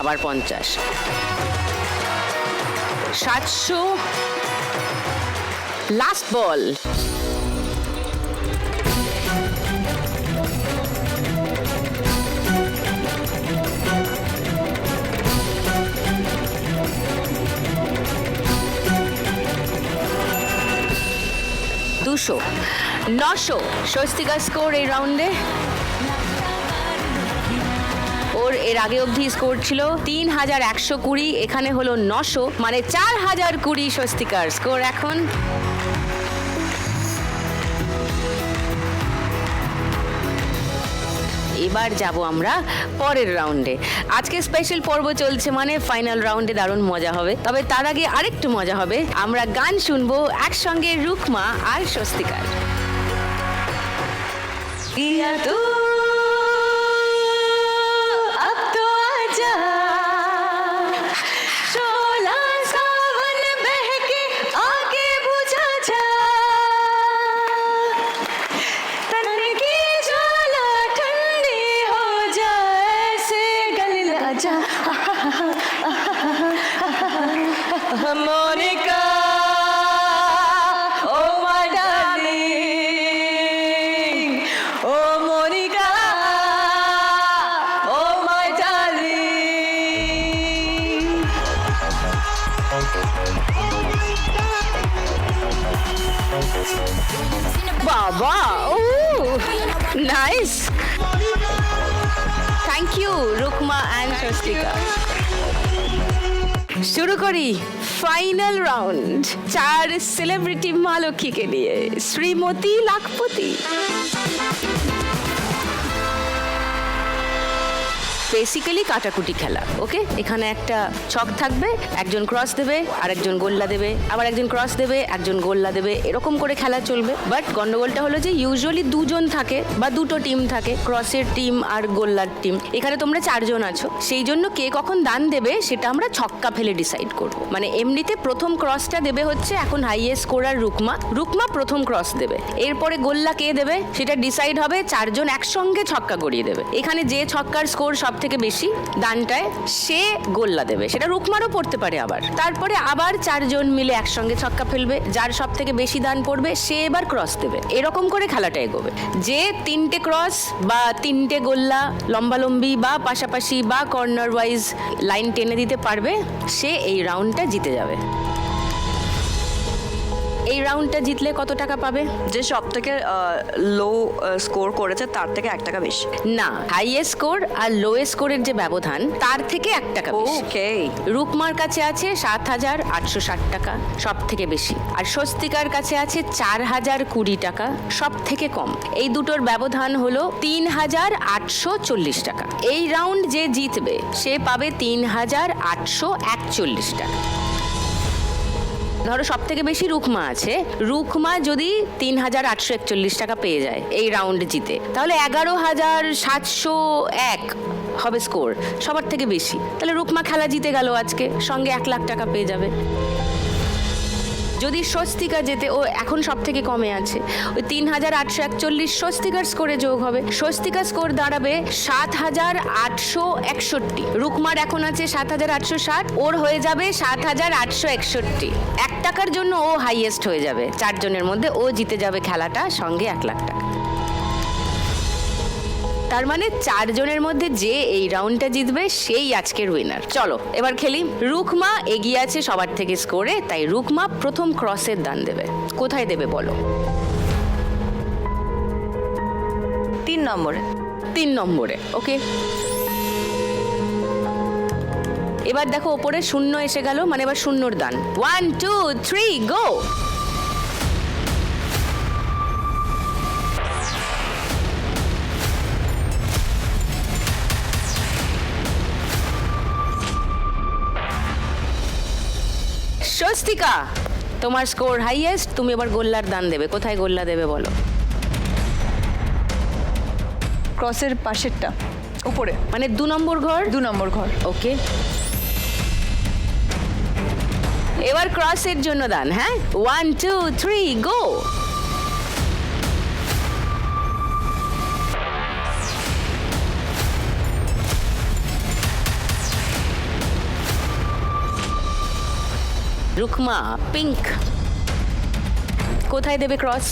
আবার 50, 700, লাস্ট বল। দুশো, 900 স্বস্তিকা স্কোর এই রাউন্ডে। ওর এর আগে অবধি স্কোর ছিল 3120, এখানে হলো 900, মানে 4020 স্বস্তিকার স্কোর এখন। এবার যাব আমরা পরের রাউন্ডে। আজকে স্পেশাল পর্ব চলছে, মানে ফাইনাল রাউন্ডে দারুণ মজা হবে। তবে তার আগে আরেকটু মজা হবে, আমরা গান শুনবো একসঙ্গে রুকমা আর স্বস্তিকার। Monica, oh my darling, oh Monica, oh my darling. বাবা, oh nice, thank you Rukma and Swastika. শুরু করি ফাইনাল রাউন্ড 4 সেলিব্রিটি মা লক্ষ্মীকে নিয়ে, শ্রীমতী লাখপতি। বেসিক্যালি কাটাকুটি খেলা, ওকে? এখানে একটা ছক থাকবে, একজন ক্রস দেবে, আরেকজন গোল্লা দেবে, আবার একজন ক্রস দেবে, একজন গোল্লা দেবে, এরকম করে খেলা চলবে। বাট গন্ডগোলটা হলো যে ইউজুয়ালি দুজন থাকে বা দুটো টিম থাকে, ক্রসের টিম আর গোল্লার টিম। এখানে তোমরা 4 জন আছো, সেই জন্য কে কখন দান দেবে সেটা আমরা ছক্কা ফেলে ডিসাইড করবো। মানে এমনিতে প্রথম ক্রসটা দেবে হচ্ছে এখন হাইয়েস্ট স্কোরার রুকমা প্রথম ক্রস দেবে। এরপরে গোল্লা কে দেবে সেটা ডিসাইড হবে, 4 জন একসঙ্গে ছক্কা গড়িয়ে দেবে। এখানে যে ছক্কার স্কোর সব থেকে বেশি দানটায় সে গোল্লা দেবে, সেটা রুকমারও পড়তে পারে। আবার তারপরে আবার 4 জন মিলে একসঙ্গে ছক্কা ফেলবে, যার সব থেকে বেশি দান পড়বে সে এবার ক্রস দেবে। এরকম করে খেলাটা এগোবে। যে 3টে ক্রস বা 3টে গোল্লা লম্বালম্বি বা পাশাপাশি বা কর্নার ওয়াইজ লাইন টেনে দিতে পারবে, সে এই রাউন্ডটা জিতে যাবে। এই রাউন্ডটা জিতলে কত টাকা পাবে? যে সব থেকে লো স্কোর করেছে তার থেকে 1 টাকা বেশি। না, হাইয়েস্ট স্কোর আর লোয়েস্ট স্কোরের যে ব্যবধান তার থেকে 1 টাকা বেশি। ওকে, রুকমার কাছে আছে 7,860 টাকা, সব থেকে বেশি। আর স্বস্তিকার কাছে আছে 4,020 টাকা, সব থেকে কম। এই দুটোর ব্যবধান হলো 3,840 টাকা। এই রাউন্ড যে জিতবে সে পাবে 3,841 টাকা। ধরো সব থেকে বেশি রুকমা আছে, রুকমা যদি 3,841 টাকা পেয়ে যায় এই রাউন্ড জিতে, তাহলে 11,701 হবে স্কোর, সবার থেকে বেশি। তাহলে রুকমা খেলা জিতে গেল আজকে, সঙ্গে 1 লাখ টাকা পেয়ে যাবে। যদি স্বস্তিকা জেতে, ও এখন সব থেকে কমে আছে, ওই 3,841 স্বস্তিকার স্কোরে যোগ হবে, স্বস্তিকার স্কোর দাঁড়াবে 7,861। রুকমার এখন আছে 7,860, ওর হয়ে যাবে 7,861। 1 টাকার জন্য ও হাইয়েস্ট হয়ে যাবে, 4 জনের মধ্যে ও জিতে যাবে খেলাটা, সঙ্গে 1 লাখ টাকা। তার মানে 4 জনের মধ্যে যে এই রাউন্ডটা জিতবে সেই আজকের উইনার। চলো এবার খেলি। রুকমা এগিয়ে আছে সবার থেকে স্কোরে, তাই রুকমা প্রথম ক্রসের দান দেবে। কোথায় দেবে বলো? 3 নম্বরে। 3 নম্বরে, ওকে। এবার দেখো ওপরে 0 এসে গেল, মানে এবার 0-র দান। 1 2 3 গো। স্বস্তিকা, তোমার স্কোর হাইয়েস্ট, তুমি এবার গোল্লার দান দেবে। কোথায় গোল্লা দেবে বলো? ক্রসের পাশেরটা, উপরে, মানে 2 নম্বর ঘর। 2 নম্বর ঘর। ওকে, এবার ক্রসের জন্য দান। হ্যাঁ, 1 2 3 গো। রুকমা পিঙ্ক কোথায় দেবে ক্রস